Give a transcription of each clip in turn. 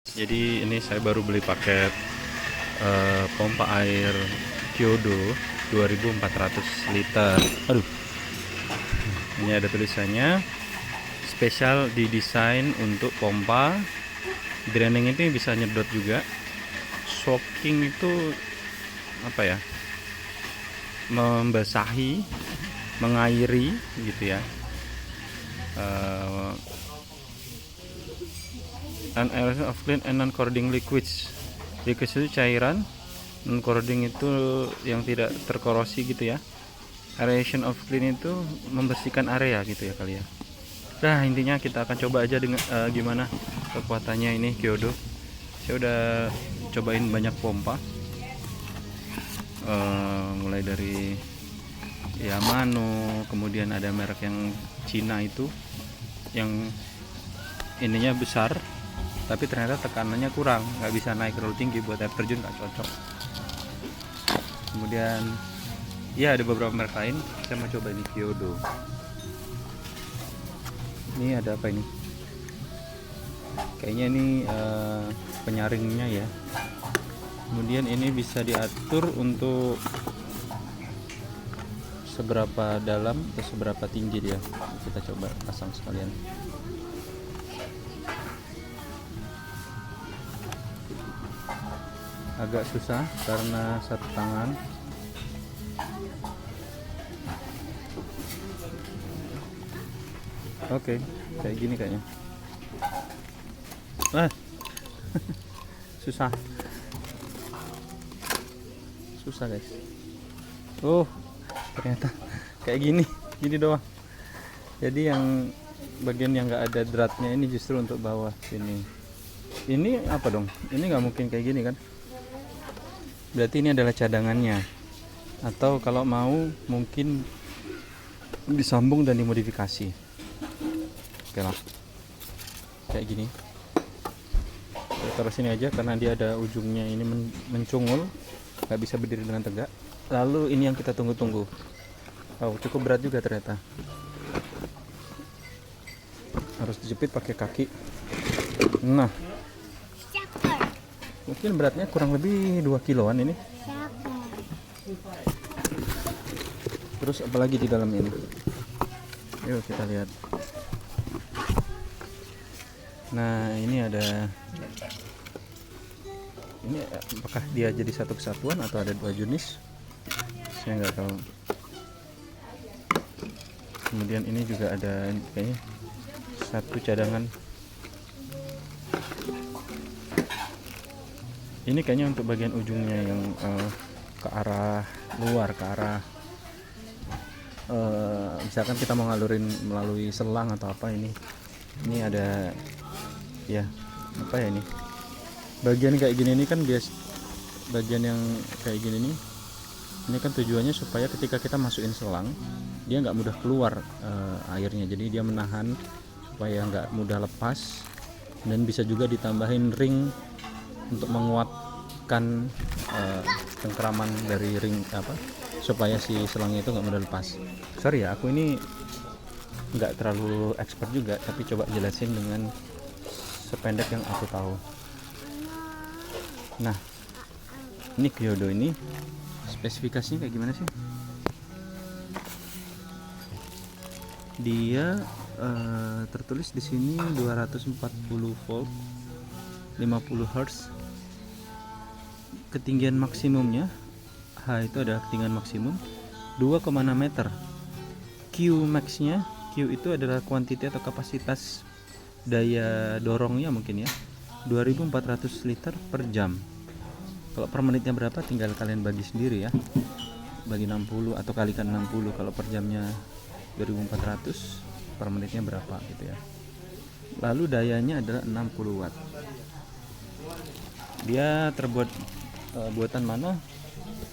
Jadi ini saya baru beli paket pompa air Kyodo 2400 liter. Aduh, ini ada tulisannya spesial didesain untuk pompa. Draining itu bisa nyedot juga. Soaking itu apa ya? Membasahi, mengairi gitu ya. An aeration of clean and non-corroding liquids. Liquids itu cairan, non-corroding itu yang tidak terkorosi gitu ya. Aeration of clean itu membersihkan area gitu ya kali ya. Nah intinya kita akan coba aja dengan gimana kekuatannya ini Kyodo. Saya udah cobain banyak pompa, mulai dari Yamano, kemudian ada merek yang Cina itu yang ininya besar tapi ternyata tekanannya kurang, nggak bisa naik terlalu tinggi, buat air terjun nggak cocok. Kemudian ya ada beberapa merek lain, saya mau coba ini Kyodo. Ini ada apa ini, kayaknya ini penyaringnya ya. Kemudian ini bisa diatur untuk seberapa dalam atau seberapa tinggi dia. Kita coba pasang sekalian. Agak susah karena satu tangan. Oke, kayak gini kayaknya. Susah guys. Oh, ternyata kayak gini doang. Jadi yang bagian yang nggak ada dratnya ini justru untuk bawah sini. Ini apa dong? Ini nggak mungkin kayak gini kan? Berarti ini adalah cadangannya. Atau kalau mau mungkin disambung dan dimodifikasi. Oke lah, kayak gini. Kita taruh sini aja karena dia ada ujungnya ini mencungul, nggak bisa berdiri dengan tegak. Lalu ini yang kita tunggu-tunggu. Oh, cukup berat juga ternyata. Harus dijepit pakai kaki. Nah, mungkin beratnya kurang lebih 2 kiloan ini. Terus apalagi di dalam ini? Yuk kita lihat. Nah ini ada, ini apakah dia jadi satu kesatuan atau ada dua jenis, saya nggak tahu. Kemudian ini juga ada kayaknya satu cadangan. Ini kayaknya untuk bagian ujungnya yang ke arah luar, ke arah misalkan kita mau ngalurin melalui selang atau apa. Ini ada ya, apa ya ini, bagian kayak gini ini kan bias, bagian yang kayak gini nih, ini kan tujuannya supaya ketika kita masukin selang dia nggak mudah keluar airnya, jadi dia menahan supaya nggak mudah lepas. Dan bisa juga ditambahin ring untuk menguatkan cengkraman dari ring apa, supaya si selangnya itu nggak mudah lepas. Sorry ya, aku ini nggak terlalu expert juga, tapi coba jelasin dengan sependek yang aku tahu. Nah, ini Kyodo ini spesifikasinya kayak gimana sih? Dia tertulis di sini 240 volt, 50 Hz. Ketinggian maksimumnya, H itu adalah ketinggian maksimum 2,6 meter. Q max-nya, Q itu adalah kuantiti atau kapasitas daya dorongnya mungkin ya, 2400 liter per jam. Kalau per menitnya berapa tinggal kalian bagi sendiri ya, bagi 60 atau kalikan 60. Kalau per jamnya 2400, per menitnya berapa gitu ya. Lalu dayanya adalah 60 watt. Dia terbuat buatan mana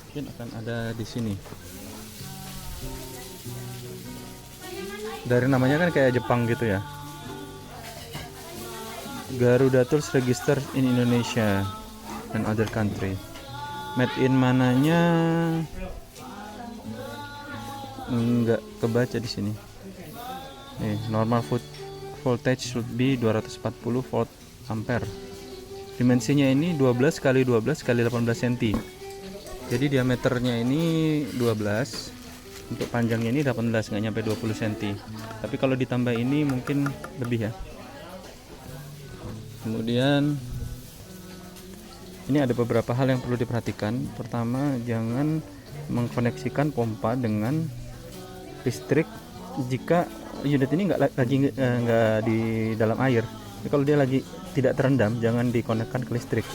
mungkin akan ada di sini. Dari namanya kan kayak Jepang gitu ya. Garuda Tools register in Indonesia and other country. Made in mananya nggak kebaca di sini. Normal voltage should be 240 volt ampere. Dimensinya ini 12 kali 12 kali 18 cm. Jadi diameternya ini 12, untuk panjangnya ini 18, nggak nyampe 20 cm. Tapi kalau ditambah ini mungkin lebih ya. Kemudian ini ada beberapa hal yang perlu diperhatikan. Pertama, jangan mengkoneksikan pompa dengan listrik jika unit ini nggak di dalam air. Jadi kalau dia lagi tidak terendam, jangan dikonekkan ke listrik.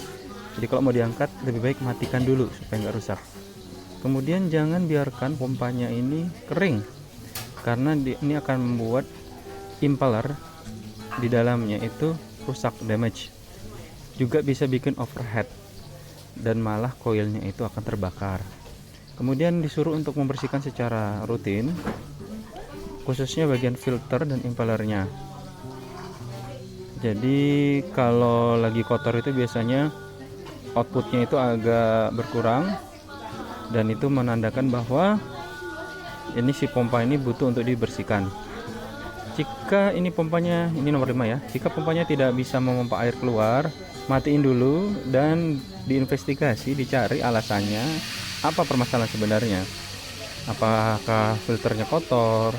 Jadi kalau mau diangkat, lebih baik matikan dulu supaya nggak rusak. Kemudian jangan biarkan pompanya ini kering, karena ini akan membuat impeller di dalamnya itu rusak, damage. Juga bisa bikin overheat dan malah koilnya itu akan terbakar. Kemudian disuruh untuk membersihkan secara rutin, khususnya bagian filter dan impellernya. Jadi kalau lagi kotor itu biasanya outputnya itu agak berkurang, dan itu menandakan bahwa ini si pompa ini butuh untuk dibersihkan. Jika ini pompanya, ini nomor 5 ya, jika pompanya tidak bisa memompa air keluar, matiin dulu dan diinvestigasi, dicari alasannya apa permasalahan sebenarnya. Apakah filternya kotor,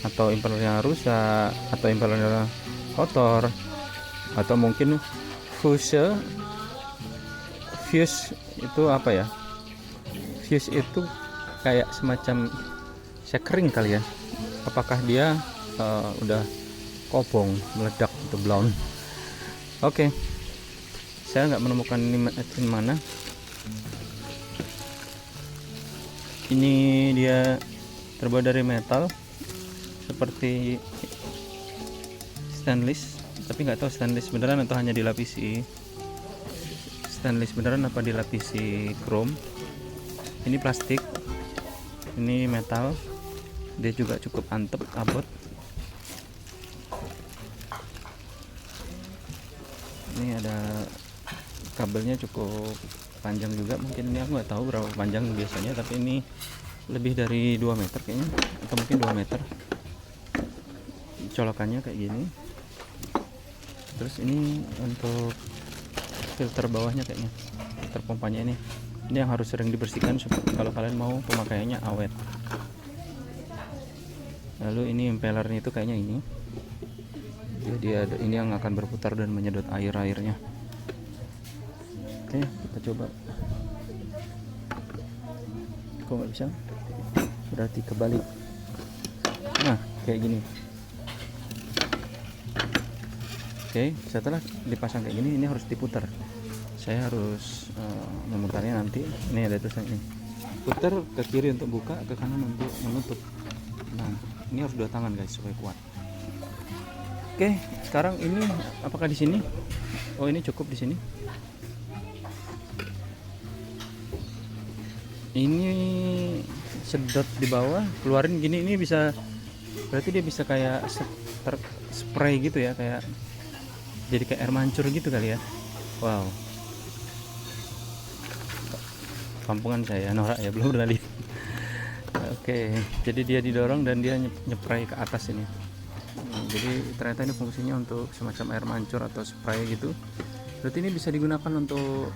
atau impellernya rusak, atau impellernya kotor, atau mungkin fuse itu apa ya, fuse itu kayak semacam sekring kali ya. Apakah dia udah kobong, meledak atau blown. Oke. Saya nggak menemukan ini di mana. Ini dia terbuat dari metal seperti stainless, tapi nggak tahu stainless beneran atau hanya dilapisi stainless beneran apa dilapisi chrome. Ini plastik, ini metal, dia juga cukup antep, abot. Ini ada kabelnya cukup panjang juga, mungkin ini aku nggak tahu berapa panjang biasanya, tapi ini lebih dari 2 meter kayaknya, atau mungkin 2 meter. Colokannya kayak gini. Terus ini untuk filter bawahnya kayaknya, filter pompanya ini yang harus sering dibersihkan supaya kalau kalian mau pemakaiannya awet. Lalu ini impellernya itu kayaknya ini, jadi ini yang akan berputar dan menyedot airnya. Oke, kita coba. Kok nggak bisa? Berarti kebalik. Nah, kayak gini. Oke, setelah dipasang kayak gini, ini harus diputar. Saya harus memutarnya nanti. Ini ada tulisan ini. Putar ke kiri untuk buka, ke kanan untuk menutup. Nah, ini harus 2 tangan guys supaya kuat. Oke, sekarang ini apakah di sini? Oh, ini cukup di sini. Ini sedot di bawah, keluarin gini, ini bisa, berarti dia bisa kayak spray gitu ya, kayak jadi kayak air mancur gitu kali ya. Wow, kampungan saya norak ya, belum pernah lihat. Oke, jadi dia didorong dan dia nyepray ke atas ini. Jadi ternyata ini fungsinya untuk semacam air mancur atau spray gitu. Berarti ini bisa digunakan untuk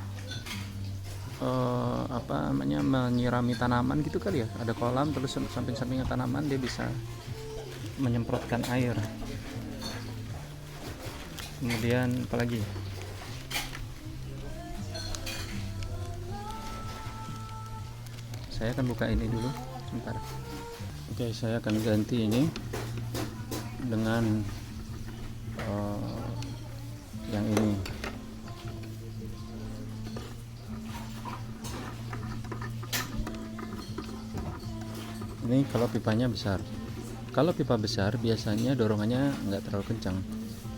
apa namanya, menyirami tanaman gitu kali ya. Ada kolam, terus samping-sampingnya tanaman, dia bisa menyemprotkan air. Kemudian apalagi, saya akan buka ini dulu sebentar. Oke, saya akan ganti ini dengan yang ini. Ini kalau pipanya besar. Kalau pipa besar biasanya dorongannya nggak terlalu kencang.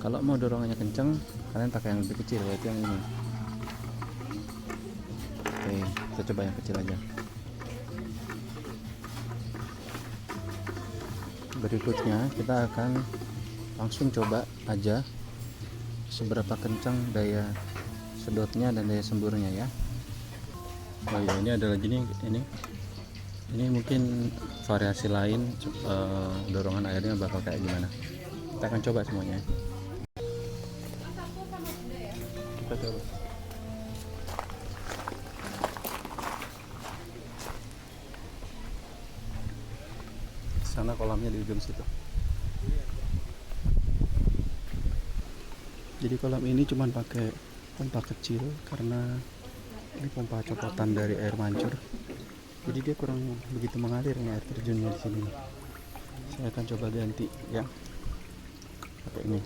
Kalau mau dorongannya kencang, kalian pakai yang lebih kecil, yaitu yang ini. Oke, kita coba yang kecil aja. Berikutnya kita akan langsung coba aja seberapa kencang daya sedotnya dan daya semburnya ya. Oh iya, ini ada lagi nih, ini mungkin variasi lain, dorongan airnya bakal kayak gimana. Kita akan coba semuanya. Kita coba. Sana kolamnya di ujung situ. Jadi kolam ini cuma pakai pompa kecil karena ini pompa copotan dari air mancur. Jadi dia kurang begitu mengalir nih air terjunnya di sini. Saya akan coba ganti yang pakai ini.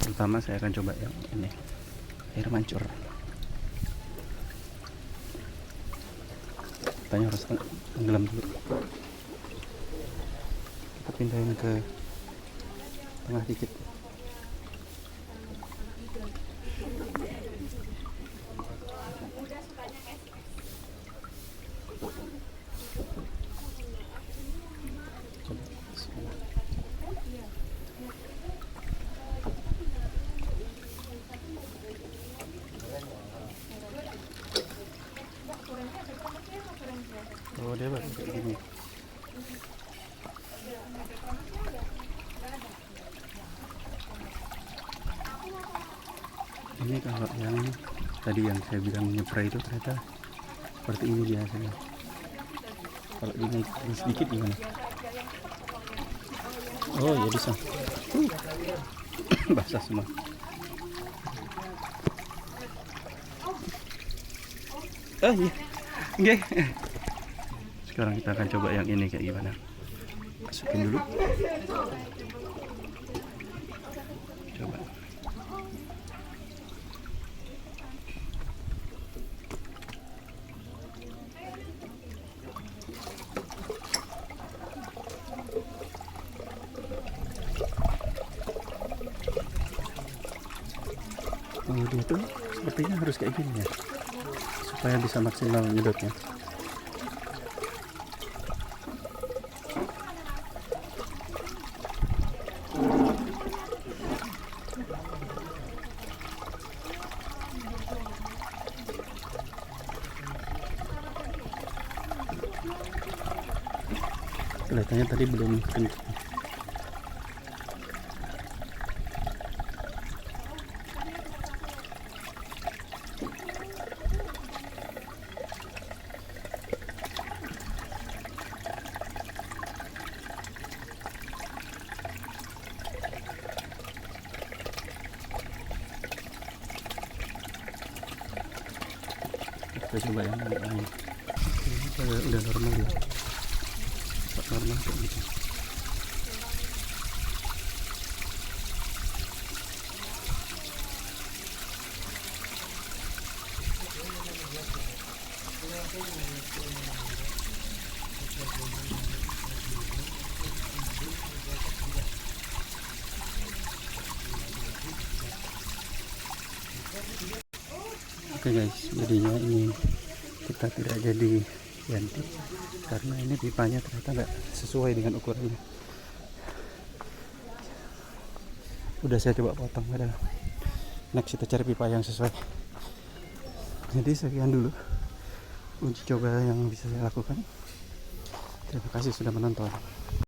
Pertama saya akan coba yang ini, air mancur. Katanya harus tenggelam dulu. Kita pindahin ke tengah dikit. Oh, dia baru kayak gini. Ini kalau yang tadi yang saya bilang nyepray itu ternyata seperti ini biasanya. Kalau dinaik sedikit gimana? Oh ya bisa. Basah semua. Oh iya. Oke. Sekarang kita akan coba yang ini kayak gimana. Masukin dulu. Coba. Oh, dia tuh sepertinya harus kayak gini ya, supaya bisa maksimal nyedotnya. Kelihatannya tadi belum kencang. Kita coba yang lain. Ini udah normal ya, normal kayak gitu. Oke guys, jadinya ini kita tidak jadi ganti karena ini pipanya ternyata nggak sesuai dengan ukurannya. Udah saya coba potong, padahal next kita cari pipa yang sesuai. Jadi sekian dulu uji coba yang bisa saya lakukan. Terima kasih sudah menonton.